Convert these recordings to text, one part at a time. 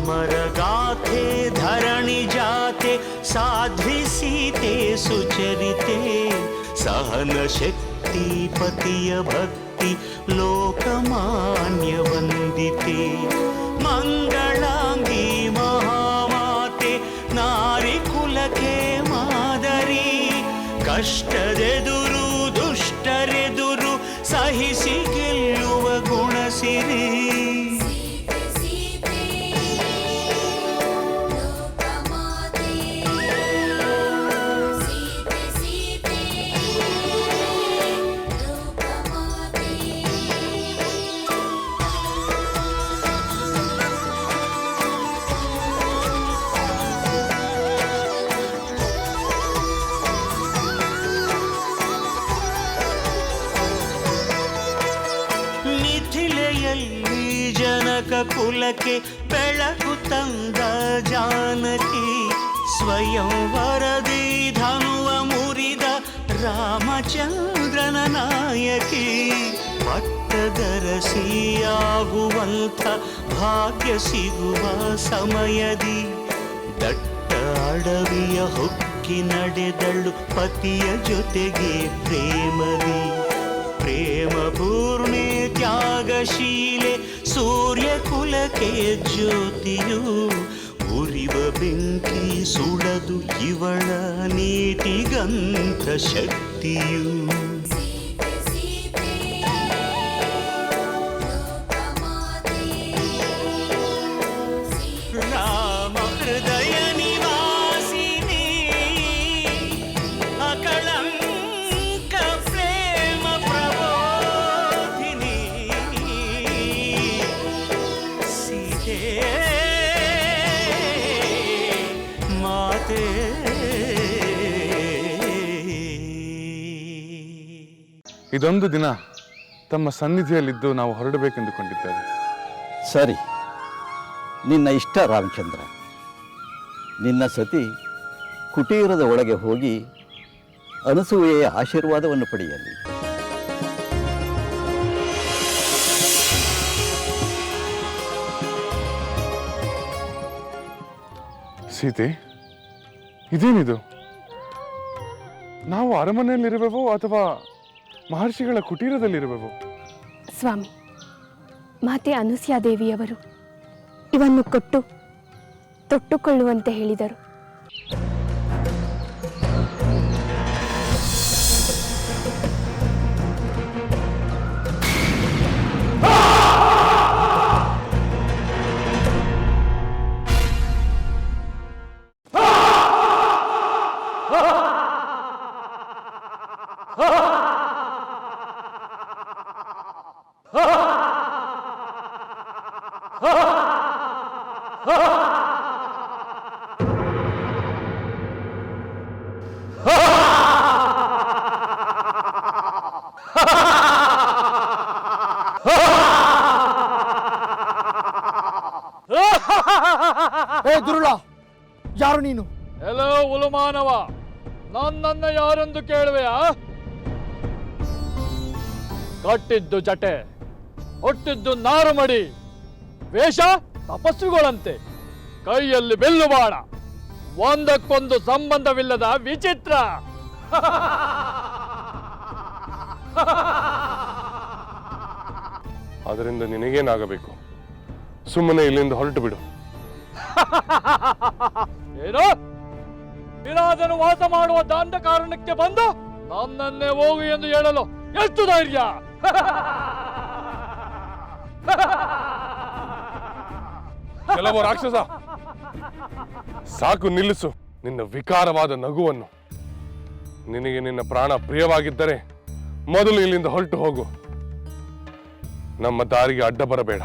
अमरगाथे धरणि जाते साध्वी सीते सुचरिते सहन शक्ति पतिय भक्ति लोकमान्य वंदिते मंगलांगी महामाते नारी कुलके मादरी कष्टदेदुरु दुष्टरेदुरु सहिಸಿ ಗೆಲ್ಲುವ ಗುಣಸಿರಿ ಕುಲಕ್ಕೆ ಬೆಳಕು ತಂದ ಜಾನಕಿ ಸ್ವಯಂ ವರದಿ ಧನುವ ಮುರಿದ ರಾಮಚಂದ್ರನ ನಾಯಕಿ ಪಟ್ಟದರಸಿಯಾಗುವಂಥ ಭಾಗ್ಯ ಸಿಗುವ ಸಮಯದಿ ದಟ್ಟ ಅಡವಿಯ ಹೊಕ್ಕಿ ನಡೆದಳು ಪತಿಯ ಜೊತೆಗೆ ಪ್ರೇಮದಿ ಪ್ರೇಮ ಪೂರ್ಣೆ ತ್ಯಾಗಶೀಲೆ ಸೂರ್ಯ ಕುಲಕ್ಕೆ ಜ್ಯೋತಿಯು ಉರಿವ ಬೆಂಕಿ ಸುಡದು ಇವಳ ನೀತಿಗಂಧ ಶಕ್ತಿಯು ರಾಮ ಹೃದಯ ನಿವಾಸಿನಿ ಅಕಳಂಕ ಪ್ರೇಮ ಪ್ರಬೋಧಿನಿ ಸೀತೆ ಮಾತೆ. ಇದೊಂದು ದಿನ ತಮ್ಮ ಸನ್ನಿಧಿಯಲ್ಲಿದ್ದು ನಾವು ಹೊರಡಬೇಕೆಂದುಕೊಂಡಿದ್ದೇವೆ. ಸರಿ, ನಿನ್ನ ಇಷ್ಟ ರಾಮಚಂದ್ರ. ನಿನ್ನ ಸತಿ ಕುಟೀರದ ಒಳಗೆ ಹೋಗಿ ಅನಸೂಯೆಯ ಆಶೀರ್ವಾದವನ್ನು ಪಡೆಯಲಿ. ಸೀತೆ, ಇದೇನಿದು? ನಾವು ಅರಮನೆಯಲ್ಲಿರುವೆವೋ ಅಥವಾ ಮಹರ್ಷಿಗಳ ಕುಟೀರದಲ್ಲಿರುವೆವೋ? ಸ್ವಾಮಿ, ಮಾತೆ ಅನುಸೂಯಾದೇವಿಯವರು ಇವನ್ನು ಕೊಟ್ಟು ತೊಟ್ಟುಕೊಳ್ಳುವಂತೆ ಹೇಳಿದರು. ದುರುಳ, ಯಾರು ನೀನು? ಎಲ್ಲೋ ಉಲುಮಾನವ, ನನ್ನನ್ನ ಯಾರೆಂದು ಕೇಳುವೆಯಾ? ಕಟ್ಟಿದ್ದು ಜಟೆ, ಒಟ್ಟಿದ್ದು ನಾರುಮಡಿ, ವೇಷ ತಪಸ್ವಿಗಳಂತೆ, ಕೈಯಲ್ಲಿ ಬಿಲ್ಲು ಬಾಣ, ಒಂದಕ್ಕೊಂದು ಸಂಬಂಧವಿಲ್ಲದ ವಿಚಿತ್ರ. ಅದರಿಂದ ನಿನಗೇನಾಗಬೇಕು? ಸುಮ್ಮನೆ ಇಲ್ಲಿಂದ ಹೊರಟು ಬಿಡು. ಏನು? ವಿರಾಜನು ವಾಸ ಮಾಡುವ ದಾಂಡ ಕಾರಣಕ್ಕೆ ಬಂದು ನನ್ನನ್ನೇ ಹೋಗು ಎಂದು ಹೇಳಲು ಎಷ್ಟು ಧೈರ್ಯ? ಕೆಲವು ರಾಕ್ಷಸ, ಸಾಕು, ನಿಲ್ಲಿಸು ನಿನ್ನ ವಿಕಾರವಾದ ನಗುವನ್ನು. ನಿನಗೆ ನಿನ್ನ ಪ್ರಾಣ ಪ್ರಿಯವಾಗಿದ್ದರೆ ಮೊದಲು ಇಲ್ಲಿಂದ ಹೊರಟು ಹೋಗು. ನಮ್ಮ ದಾರಿಗೆ ಅಡ್ಡ ಬರಬೇಡ.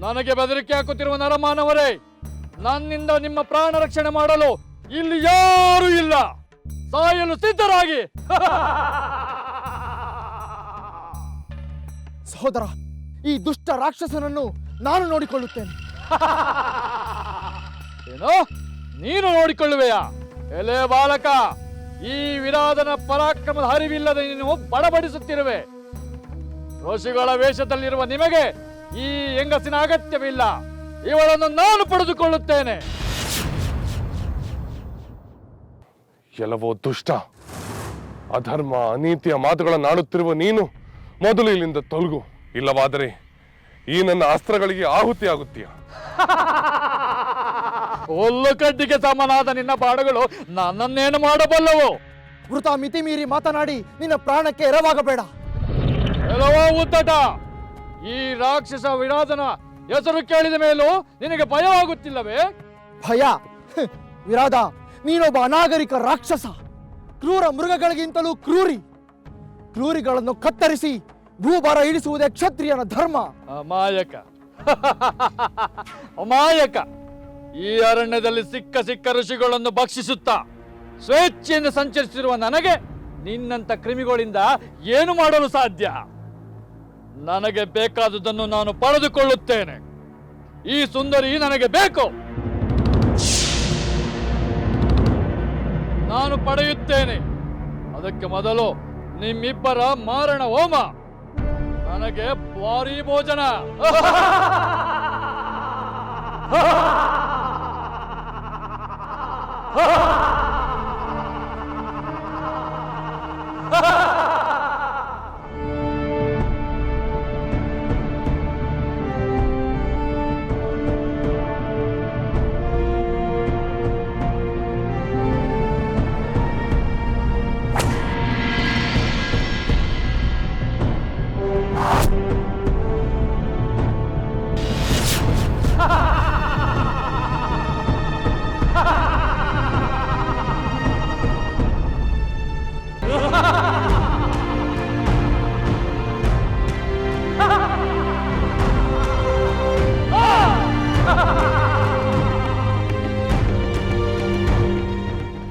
ನನಗೆ ಬೆದರಿಕೆ ಹಾಕುತ್ತಿರುವ ನರಮಾನವರೇ, ನನ್ನಿಂದ ನಿಮ್ಮ ಪ್ರಾಣ ರಕ್ಷಣೆ ಮಾಡಲು ಇಲ್ಲಿ ಯಾರೂ ಇಲ್ಲ. ಸಾಯಲು ಸಿದ್ಧರಾಗಿ. ಸಹೋದರ, ಈ ದುಷ್ಟ ರಾಕ್ಷಸನನ್ನು ನಾನು ನೋಡಿಕೊಳ್ಳುತ್ತೇನೆ. ಏನೋ ನೀನು ನೋಡಿಕೊಳ್ಳುವೆಯಾ? ಎಲೆ ಬಾಲಕ, ಈ ವಿರಾಧನ ಪರಾಕ್ರಮದ ಹರಿವಿಲ್ಲದೆ ನೀನು ಬಡಬಡಿಸುತ್ತಿರುವೆ. ಋಷಿಗಳ ವೇಷದಲ್ಲಿರುವ ನಿಮಗೆ ಈ ಹೆಂಗಸಿನ ಅಗತ್ಯವಿಲ್ಲ. ಇವಳನ್ನು ನಾನು ಪಡೆದುಕೊಳ್ಳುತ್ತೇನೆ. ಎಲ್ಲವೋ ದುಷ್ಟ, ಅಧರ್ಮ, ಅನೀತಿಯ ಮಾತುಗಳನ್ನಾಡುತ್ತಿರುವ ನೀನು ಮೊದಲು ಇಲ್ಲಿಂದ ತೊಲಗು. ಇಲ್ಲವಾದರೆ ಈ ನನ್ನ ಅಸ್ತ್ರಗಳಿಗೆ ಆಹುತಿಯಾಗುತ್ತೀಯ. ಹುಲ್ಲು ಕಡ್ಡಿಗೆ ಸಮನಾದ ನಿನ್ನ ಬಾಣಗಳು ನನ್ನನ್ನೇನು ಮಾಡಬಲ್ಲವು? ವೃತ ಮಿತಿ ಮೀರಿ ಮಾತನಾಡಿ ನಿನ್ನ ಪ್ರಾಣಕ್ಕೆ ಎರವಾಗಬೇಡ. ಎಲ್ಲವೋ ಉದ್ದಟ, ಈ ರಾಕ್ಷಸ ವಿರಾಧನ ಹೆಸರು ಕೇಳಿದ ಮೇಲೂ ನಿನಗೆ ಭಯವಾಗುತ್ತಿಲ್ಲವೇ? ಭಯ? ವಿರಾಧ, ನೀನೊಬ್ಬ ಅನಾಗರಿಕ ರಾಕ್ಷಸ, ಕ್ರೂರ ಮೃಗಗಳಿಗಿಂತಲೂ ಕ್ರೂರಿಗಳನ್ನು ಕತ್ತರಿಸಿ ಭೂಭಾರ ಇಳಿಸುವುದೇ ಕ್ಷತ್ರಿಯನ ಧರ್ಮ. ಅಮಾಯಕ ಅಮಾಯಕ, ಈ ಅರಣ್ಯದಲ್ಲಿ ಸಿಕ್ಕ ಋಷಿಗಳನ್ನು ಭಕ್ಷಿಸುತ್ತಾ ಸ್ವೇಚ್ಛೆಯಿಂದ ಸಂಚರಿಸಿರುವ ನನಗೆ ನಿನ್ನಂತ ಕ್ರಿಮಿಗಳಿಂದ ಏನು ಮಾಡಲು ಸಾಧ್ಯ? ನನಗೆ ಬೇಕಾದುದನ್ನು ನಾನು ಪಡೆದುಕೊಳ್ಳುತ್ತೇನೆ. ಈ ಸುಂದರಿ ನನಗೆ ಬೇಕು, ನಾನು ಪಡೆಯುತ್ತೇನೆ. ಅದಕ್ಕೆ ಮೊದಲು ನಿಮ್ಮಿಬ್ಬರ ಮಾರಣ ಹೋಮ, ನನಗೆ ಭಾರೀ ಭೋಜನ.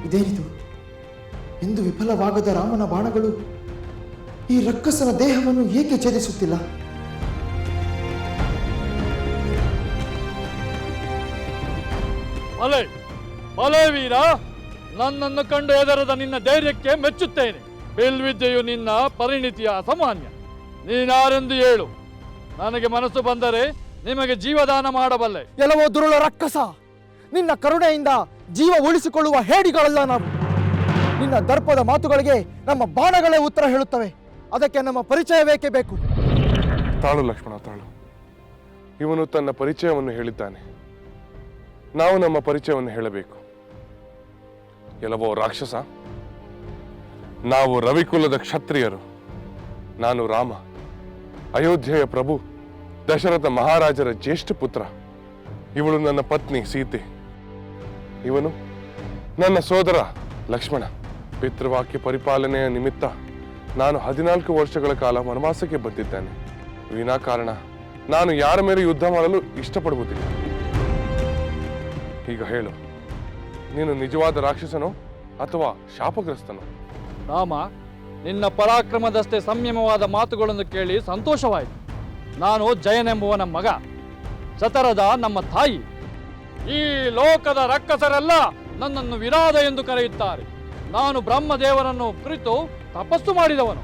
ಇದೇನಿದು? ಎಂದು ವಿಫಲವಾಗದ ರಾಮನ ಬಾಣಗಳು ಈ ರಕ್ಕಸನ ದೇಹವನ್ನು ಏಕೆ ಛೇದಿಸುತ್ತಿಲ್ಲ? ಭಲೆ ಭಲೆ ವೀರ, ನನ್ನನ್ನು ಕಂಡು ಹೆದರದ ನಿನ್ನ ಧೈರ್ಯಕ್ಕೆ ಮೆಚ್ಚುತ್ತೇನೆ. ಬಿಲ್ವಿದ್ಯೆಯು ನಿನ್ನ ಪರಿಣಿತಿಯ ಅಸಾಮಾನ್ಯ. ನೀನಾರೆಂದು ಹೇಳು, ನನಗೆ ಮನಸ್ಸು ಬಂದರೆ ನಿಮಗೆ ಜೀವದಾನ ಮಾಡಬಲ್ಲೆ. ಎಲ್ಲವೋ ದುರುಳ ರಕ್ಕಸ, ನಿನ್ನ ಕರುಣೆಯಿಂದ ಜೀವ ಉಳಿಸಿಕೊಳ್ಳುವ ಹೇಡಿಗಳಲ್ಲ ನಾವು. ನಿನ್ನ ದರ್ಪದ ಮಾತುಗಳಿಗೆ ನಮ್ಮ ಬಾಣಗಳೇ ಉತ್ತರ ಹೇಳುತ್ತವೆ. ಅದಕ್ಕೆ ನಮ್ಮ ಪರಿಚಯ ಬೇಕೇ ಬೇಕು. ತಾಳು ಲಕ್ಷ್ಮಣ, ತಾಳು. ಇವನು ತನ್ನ ಪರಿಚಯವನ್ನು ಹೇಳಿದ್ದಾನೆ, ನಾವು ನಮ್ಮ ಪರಿಚಯವನ್ನು ಹೇಳಬೇಕು. ಎಲ್ಲವೋ ರಾಕ್ಷಸ, ನಾವು ರವಿಕುಲದ ಕ್ಷತ್ರಿಯರು. ನಾನು ರಾಮ, ಅಯೋಧ್ಯೆಯ ಪ್ರಭು, ದಶರಥ ಮಹಾರಾಜರ ಜ್ಯೇಷ್ಠ ಪುತ್ರ. ಇವಳು ನನ್ನ ಪತ್ನಿ ಸೀತೆ. ಇವನು ನನ್ನ ಸೋದರ ಲಕ್ಷ್ಮಣ. ಪಿತೃವಾಕ್ಯ ಪರಿಪಾಲನೆಯ ನಿಮಿತ್ತ ನಾನು 14 ವರ್ಷಗಳ ಕಾಲ ವನವಾಸಕ್ಕೆ ಬಂದಿದ್ದೇನೆ. ವಿನಾಕಾರಣ ನಾನು ಯಾರ ಮೇಲೆ ಯುದ್ಧ ಮಾಡಲು ಇಷ್ಟಪಡುವುದಿಲ್ಲ. ಈಗ ಹೇಳು, ನೀನು ನಿಜವಾದ ರಾಕ್ಷಸನೋ ಅಥವಾ ಶಾಪಗ್ರಸ್ತನೋ? ರಾಮ, ನಿನ್ನ ಪರಾಕ್ರಮದಷ್ಟೇ ಸಂಯಮವಾದ ಮಾತುಗಳನ್ನು ಕೇಳಿ ಸಂತೋಷವಾಯಿತು. ನಾನು ಜಯನೆಂಬುವನ ಮಗ, ಚತರದ ನಮ್ಮ ತಾಯಿ. ಈ ಲೋಕದ ರಕ್ಕಸರೆಲ್ಲ ನನ್ನನ್ನು ವಿರಾಧ ಎಂದು ಕರೆಯುತ್ತಾರೆ. ನಾನು ಬ್ರಹ್ಮದೇವರನ್ನು ಕುರಿತು ತಪಸ್ಸು ಮಾಡಿದವನು.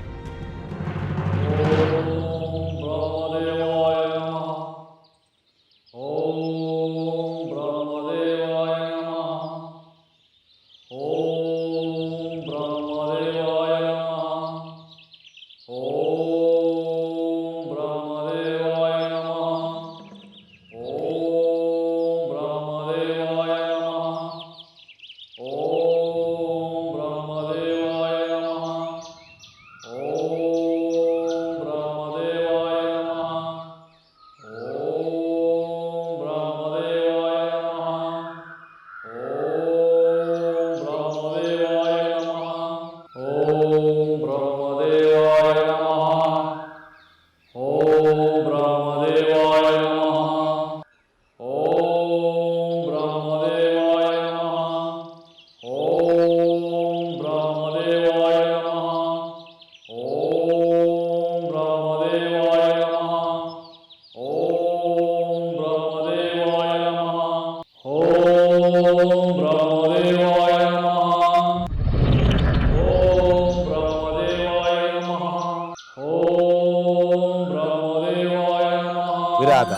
ವಿರಾಧ,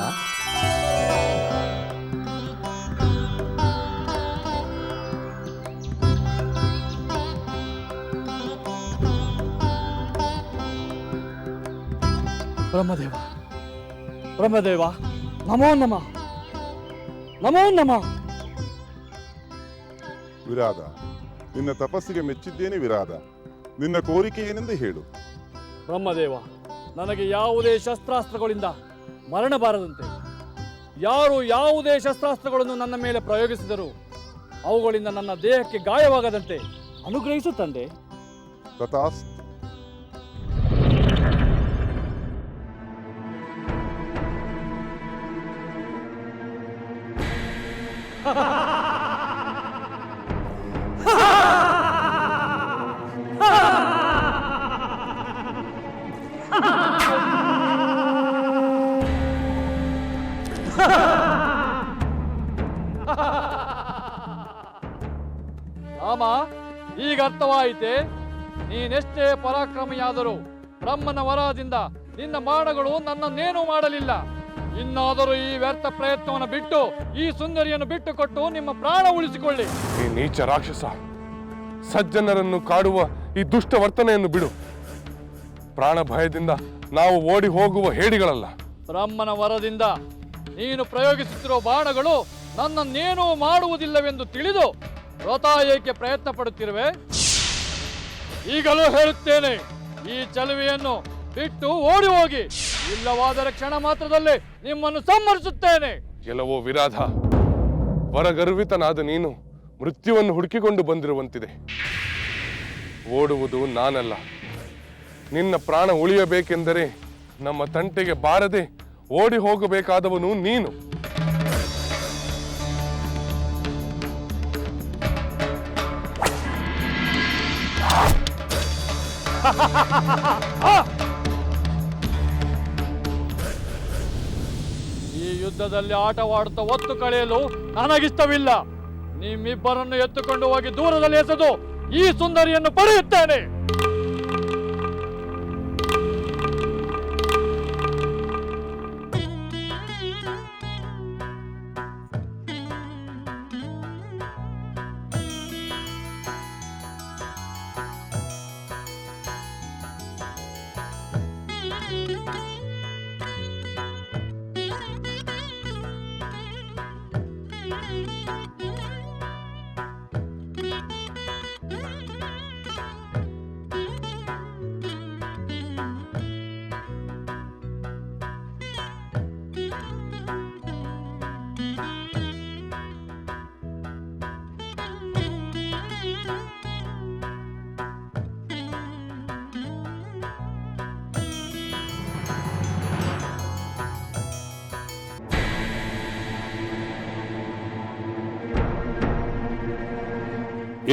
ಬ್ರಹ್ಮದೇವ ಬ್ರಹ್ಮದೇವ, ನಮೋ ನಮಃ, ನಮೋ ನಮಃ. ವಿರಾಧ, ನಿನ್ನ ತಪಸ್ಸಿಗೆ ಮೆಚ್ಚಿದ್ದೇನೆ ವಿರಾಧ. ನಿನ್ನ ಕೋರಿಕೆ ಏನೆಂದು ಹೇಳು. ಬ್ರಹ್ಮದೇವ, ನನಗೆ ಯಾವುದೇ ಶಸ್ತ್ರಾಸ್ತ್ರಗಳಿಂದ ಮರಣ ಬಾರದಂತೆ, ಯಾರು ಯಾವುದೇ ಶಸ್ತ್ರಾಸ್ತ್ರಗಳನ್ನು ನನ್ನ ಮೇಲೆ ಪ್ರಯೋಗಿಸಿದರೂ ಅವುಗಳಿಂದ ನನ್ನ ದೇಹಕ್ಕೆ ಗಾಯವಾಗದಂತೆ ಅನುಗ್ರಹಿಸು ತಂದೆ. ತಥಾಸ್ತು. ರಾಮ, ಈಗ ಅರ್ಥವಾಯಿತೆ. ನೀನೆಷ್ಟೇ ಪರಾಕ್ರಮಿಯಾದರೂ ಬ್ರಹ್ಮನ ವರದಿಂದ ನಿನ್ನ ಬಾಣಗಳು ನನ್ನನ್ನೇನೂ ಮಾಡಲಿಲ್ಲ. ಇನ್ನಾದರೂ ಈ ವ್ಯರ್ಥ ಪ್ರಯತ್ನವನ್ನು ಬಿಟ್ಟು ಈ ಸುಂದರಿಯನ್ನು ಬಿಟ್ಟು ಕೊಟ್ಟು ನಿಮ್ಮ ಪ್ರಾಣ ಉಳಿಸಿಕೊಳ್ಳಿ. ಈ ನೀಚ ರಾಕ್ಷಸ, ಸಜ್ಜನರನ್ನು ಕಾಡುವ ಈ ದುಷ್ಟ ವರ್ತನೆಯನ್ನು ಬಿಡು. ಪ್ರಾಣ ಭಯದಿಂದ ನಾವು ಓಡಿ ಹೋಗುವ ಹೇಡಿಗಳಲ್ಲ. ಬ್ರಹ್ಮನ ವರದಿಂದ ನೀನು ಪ್ರಯೋಗಿಸುತ್ತಿರುವ ಬಾಣಗಳು ನನ್ನನ್ನೇನೂ ಮಾಡುವುದಿಲ್ಲವೆಂದು ತಿಳಿದು ವ್ರತ ಏಕೆ ಪ್ರಯತ್ನ ಪಡುತ್ತಿರುವೆ? ಈಗಲೂ ಹೇಳುತ್ತೇನೆ, ಈ ಚಲುವೆಯನ್ನು ಬಿಟ್ಟು ಓಡಿ ಹೋಗಿ, ಇಲ್ಲವಾದರೆ ಕ್ಷಣ ಮಾತ್ರದಲ್ಲೇ ನಿಮ್ಮನ್ನು ಸಂಹರಿಸುತ್ತೇನೆ. ಕೆಲವೋ ವಿರಾಧ, ವರಗರ್ವಿತನಾದ ನೀನು ಮೃತ್ಯುವನ್ನು ಹುಡುಕಿಕೊಂಡು ಬಂದಿರುವಂತಿದೆ. ಓಡುವುದು ನಾನಲ್ಲ. ನಿನ್ನ ಪ್ರಾಣ ಉಳಿಯಬೇಕೆಂದರೆ ನಮ್ಮ ತಂಟೆಗೆ ಬಾರದೆ ಓಡಿ ಹೋಗಬೇಕಾದವನು ನೀನು. ಈ ಯುದ್ಧದಲ್ಲಿ ಆಟವಾಡುತ್ತಾ ಒತ್ತು ಕಳೆಯಲು ನನಗಿಷ್ಟವಿಲ್ಲ. ನಿಮ್ಮಿಬ್ಬರನ್ನು ಎತ್ತುಕೊಂಡು ಹೋಗಿ ದೂರದಲ್ಲಿ ಎಸೆದು ಈ ಸುಂದರಿಯನ್ನು ಪಡೆಯುತ್ತೇನೆ.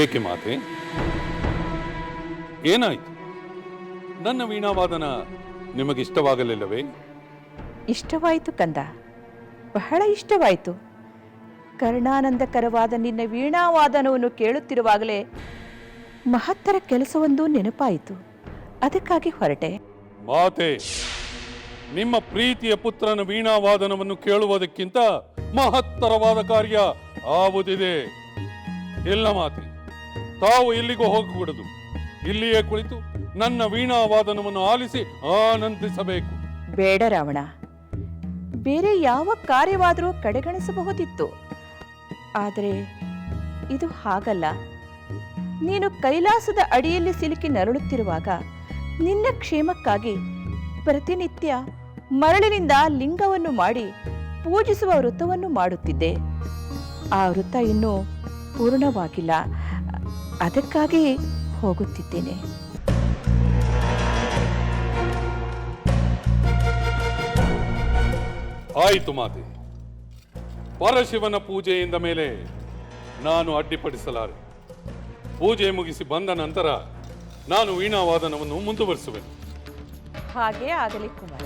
ಏಕೆ ಮಾತೆ, ಏನಾಯ್ತು? ನನ್ನ ವೀಣಾವಾದನ ನಿಮಗಿಷ್ಟವಾಗಲಿಲ್ಲವೇ? ಇಷ್ಟವಾಯಿತು ಕಂದ, ಬಹಳ ಇಷ್ಟವಾಯಿತು. ಕರ್ಣಾನಂದಕರವಾದ ನಿನ್ನ ವೀಣಾವಾದನವನ್ನು ಕೇಳುತ್ತಿರುವಾಗಲೇ ಮಹತ್ತರ ಕೆಲಸವೊಂದು ನೆನಪಾಯಿತು. ಅದಕ್ಕಾಗಿ ಹೊರಟೆ. ಮಾತೆ, ನಿಮ್ಮ ಪ್ರೀತಿಯ ಪುತ್ರನ ವೀಣಾವಾದನವನ್ನು ಕೇಳುವುದಕ್ಕಿಂತ ಮಹತ್ತರವಾದ ಕಾರ್ಯ ಆವುದಿದೆ? ಇಲ್ಲ ಮಾತೆ, ತಾವು ಎಲ್ಲಿಗೂ ಹೋಗಕೂಡದು. ಇಲ್ಲಿಯೇ ಕುಳಿತು ನನ್ನ ವೀಣಾವಾದನವನ್ನು ಆಲಿಸಿ ಆನಂದಿಸಬೇಕು. ಬೇಡ ರಾವಣ, ಬೇರೆ ಯಾವ ಕಾರ್ಯವಾದರೂ ಕಡೆಗಣಿಸಬಹುದಿತ್ತು. ಆದರೆ ಇದು ಹಾಗಲ್ಲ. ನೀನು ಕೈಲಾಸದ ಅಡಿಯಲ್ಲಿ ಸಿಲುಕಿ ನರಳುತ್ತಿರುವಾಗ ನಿನ್ನ ಕ್ಷೇಮಕ್ಕಾಗಿ ಪ್ರತಿನಿತ್ಯ ಮರಳಿನಿಂದ ಲಿಂಗವನ್ನು ಮಾಡಿ ಪೂಜಿಸುವ ವೃತವನ್ನು ಮಾಡುತ್ತಿದ್ದೆ. ಆ ವೃತ ಇನ್ನೂ ಪೂರ್ಣವಾಗಿಲ್ಲ. ಅದಕ್ಕಾಗಿ ಹೋಗುತ್ತಿದ್ದೇನೆ. ಆಯಿತು ಮಾತೆ, ಪರಶಿವನ ಪೂಜೆಯಿಂದ ಮೇಲೆ ನಾನು ಅಡ್ಡಿಪಡಿಸಲಾರೆ. ಪೂಜೆ ಮುಗಿಸಿ ಬಂದ ನಂತರ ನಾನು ವೀಣಾವಾದನವನ್ನು ಮುಂದುವರಿಸುವೆನು. ಹಾಗೇ ಆಗಲಿ ಕುಮಾರ.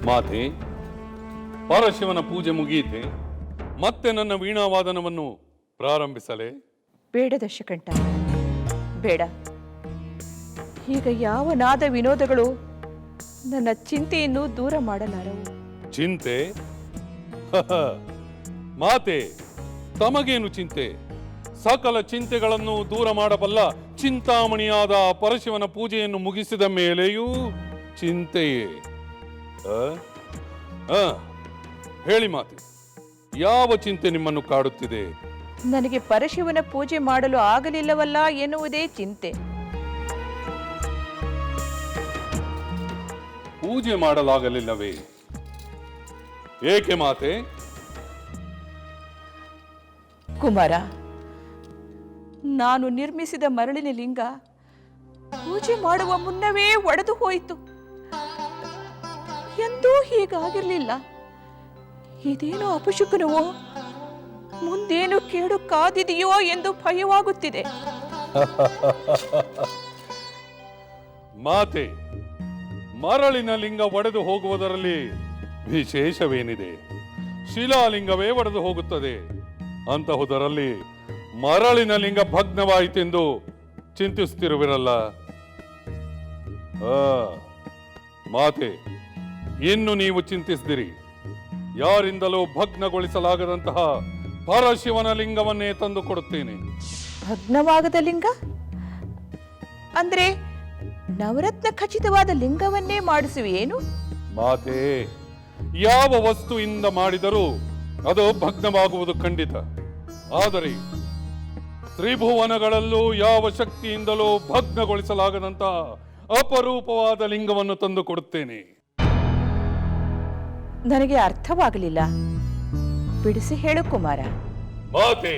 ಮಾತೆ, ಪರಶಿವನ ಪೂಜೆ ಮುಗಿಯಿತೆ, ಮತ್ತೆ ನನ್ನ ವೀಣಾವಾದನವನ್ನು ಪ್ರಾರಂಭಿಸಲೇ? ಬೇಡ ದಶಕಂಠ, ಬೇಡ. ಈಗ ಯಾವ ನಾದ ವಿನೋದಗಳು ನನ್ನ ಚಿಂತೆಯನ್ನು ದೂರ ಮಾಡಲಾರವು. ಚಿಂತೆ? ಮಾತೆ, ತಮಗೇನು ಚಿಂತೆ? ಸಕಲ ಚಿಂತೆಗಳನ್ನು ದೂರ ಮಾಡಬಲ್ಲ ಚಿಂತಾಮಣಿಯಾದ ಪರಶಿವನ ಪೂಜೆಯನ್ನು ಮುಗಿಸಿದ ಮೇಲೆಯೂ ಚಿಂತೆಯೇ? ಹೇಳಿ ಮಾತೆ, ಯಾವ ಚಿಂತೆ ನಿಮ್ಮನ್ನು ಕಾಡುತ್ತಿದೆ? ನನಗೆ ಪರಶಿವನ ಪೂಜೆ ಮಾಡಲು ಆಗಲಿಲ್ಲವಲ್ಲ ಎನ್ನುವುದೇ ಚಿಂತೆ. ಪೂಜೆ ಮಾಡಲಾಗಲಿಲ್ಲವೇ? ಏಕೆ ಮಾತೆ? ಕುಮಾರ, ನಾನು ನಿರ್ಮಿಸಿದ ಮರಳಿನ ಲಿಂಗ ಪೂಜೆ ಮಾಡುವ ಮುನ್ನವೇ ಒಡೆದು ಹೋಯಿತು. ಎಂದೂ ಹೀಗಾಗಿರಲಿಲ್ಲ. ಇದೇನು ಅಪಶುಕನವೋ, ಮುಂದೇನು ಕೇಡು ಕಾದಿದೆಯೋ ಎಂದು ಭಯವಾಗುತ್ತಿದೆ. ಮಾತೆ, ಮರಳಿನ ಲಿಂಗ ಒಡೆದು ಹೋಗುವುದರಲ್ಲಿ ವಿಶೇಷವೇನಿದೆ? ಶಿಲಾಲಿಂಗವೇ ಒಡೆದು ಹೋಗುತ್ತದೆ. ಅಂತಹುದರಲ್ಲಿ ಮರಳಿನ ಲಿಂಗ ಭಗ್ನವಾಯಿತೆಂದು ಚಿಂತಿಸುತ್ತಿರುವಿರಲ್ಲ. ಮಾತೆ, ಇನ್ನು ನೀವು ಚಿಂತಿಸಿದಿರಿ. ಯಾರಿಂದಲೂ ಭಗ್ನಗೊಳಿಸಲಾಗದಂತಹ ಪರಶಿವನ ಲಿಂಗವನ್ನೇ ತಂದು ಕೊಡುತ್ತೇನೆ. ಭಗ್ನವಾಗದ ಲಿಂಗ ಅಂದ್ರೆ ನವರತ್ನ ಖಚಿತವಾದ ಲಿಂಗವನ್ನೇ ಮಾಡಿಸುವೇನು? ಮಾತೆ, ಯಾವ ವಸ್ತುವಿಂದ ಮಾಡಿದರೂ ಅದು ಭಗ್ನವಾಗುವುದು ಖಂಡಿತ. ಆದರೆ ತ್ರಿಭುವನಗಳಲ್ಲೂ ಯಾವ ಶಕ್ತಿಯಿಂದಲೂ ಭಗ್ನಗೊಳಿಸಲಾಗದಂತಹ ಅಪರೂಪವಾದ ಲಿಂಗವನ್ನು ತಂದು ಕೊಡುತ್ತೇನೆ. ನನಗೆ ಅರ್ಥವಾಗಲಿಲ್ಲ, ಬಿಡಿಸಿ ಹೇಳು ಕುಮಾರ. ಮಾತೆ,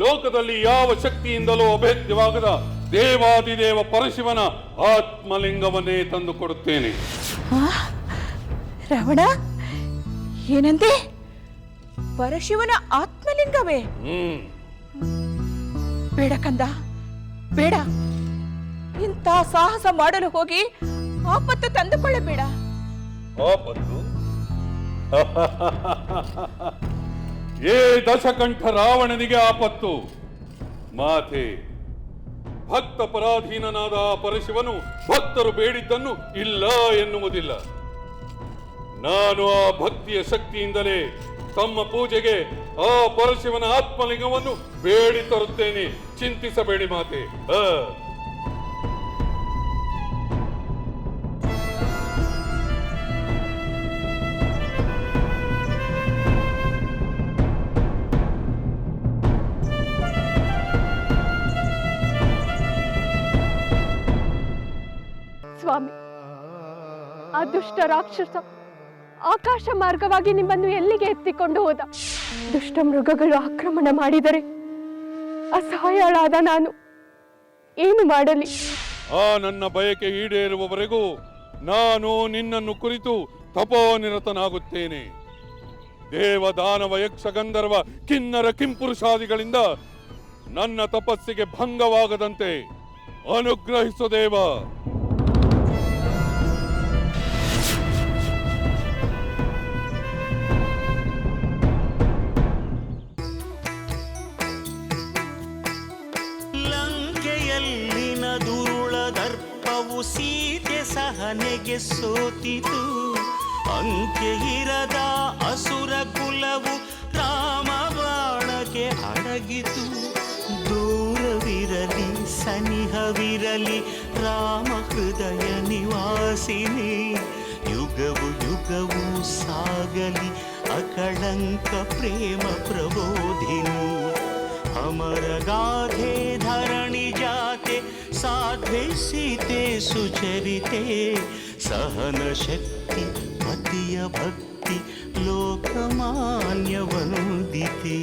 ಲೋಕದಲ್ಲಿ ಯಾವ ಶಕ್ತಿಯಿಂದಲೂ ಅಭೇದ್ಯವಾಗದ ದೇವಾದಿದೇವ ಪರಶಿವನ ಆತ್ಮಲಿಂಗವನ್ನೇ ತಂದು ಕೊಡುತ್ತೇನೆ. ರಾವಣ, ಏನಂತೆ? ಪರಶಿವನ ಆತ್ಮಲಿಂಗವೇ? ಬೇಡ ಕಂದ, ಬೇಡ. ಇಂಥ ಸಾಹಸ ಮಾಡಲು ಹೋಗಿ ಆಪತ್ತು ತಂದುಕೊಳ್ಳಬೇಡ. ಆಪತ್ತು? ಏ ದಶಕಂಠ ರಾವಣನಿಗೆ ಆಪತ್ತು? ಮಾತೆ, ಭಕ್ತ ಪರಾಧೀನನಾದ ಪರಶಿವನು ಭಕ್ತರು ಬೇಡಿದ್ದನ್ನು ಇಲ್ಲ ಎನ್ನುವುದಿಲ್ಲ. ನಾನು ಆ ಭಕ್ತಿಯ ಶಕ್ತಿಯಿಂದಲೇ ತಮ್ಮ ಪೂಜೆಗೆ ಆ ಪರಶಿವನ ಆತ್ಮಲಿಂಗವನ್ನು ಬೇಡಿ ತರುತ್ತೇನೆ. ಚಿಂತಿಸಬೇಡಿ ಮಾತೆ. ಸ್ವಾಮಿ, ಆ ದುಷ್ಟ ರಾಕ್ಷಸ ಆಕಾಶ ಮಾರ್ಗವಾಗಿ ನಿಮ್ಮನ್ನು ಎಲ್ಲಿಗೆ ಎತ್ತಿಕೊಂಡು ಹೋದ? ದುಷ್ಟ ಮೃಗಗಳು ಆಕ್ರಮಣ ಮಾಡಿದರೆ ಅಸಹಾಯಳಾದ ನಾನು ಏನು ಮಾಡಲಿ? ಆ ನನ್ನ ಬಯಕೆ ಈಡೇರುವವರೆಗೂ ನಾನು ನಿನ್ನನ್ನು ಕುರಿತು ತಪೋನಿರತನಾಗುತ್ತೇನೆ. ದೇವ ದಾನವ ಯಕ್ಷ ಗಂಧರ್ವ ಕಿನ್ನರ ಕಿಂಪುರುಷಾದಿಗಳಿಂದ ನನ್ನ ತಪಸ್ಸಿಗೆ ಭಂಗವಾಗದಂತೆ ಅನುಗ್ರಹಿಸು ದೇವ. ಲಂಕೆಯಲ್ಲಿನ ದುರುಳ ದರ್ಪವು ಸೀತೆ ಸಹನೆಗೆ ಸೋತಿತು. ಅಂಕೆ ಇರದ ಅಸುರ ಕುಲವು ರಾಮ ಬಾಣಕ್ಕೆ ಅಡಗಿತು. ದೂರವಿರಲಿ ಸನಿಹವಿರಲಿ ರಾಮ ಹೃದಯ ನಿವಾಸಿನಿ. ಯುಗವು ಯುಗವು ಸಾಗಲಿ ಅಕಳಂಕ ಪ್ರೇಮ ಪ್ರಬೋಧಿನಿ. ಅಮರ ಗಾಧೆ ಧರಣಿ ಜಾತೆ ಸಾಧ್ವೆ ಸೀತೆ ಸುಚರಿತೆ. ಸಹನ ಶಕ್ತಿ ಪತಿಯ ಭಕ್ತಿ ಲೋಕಮಾನ್ಯ ವಂದಿತೆ.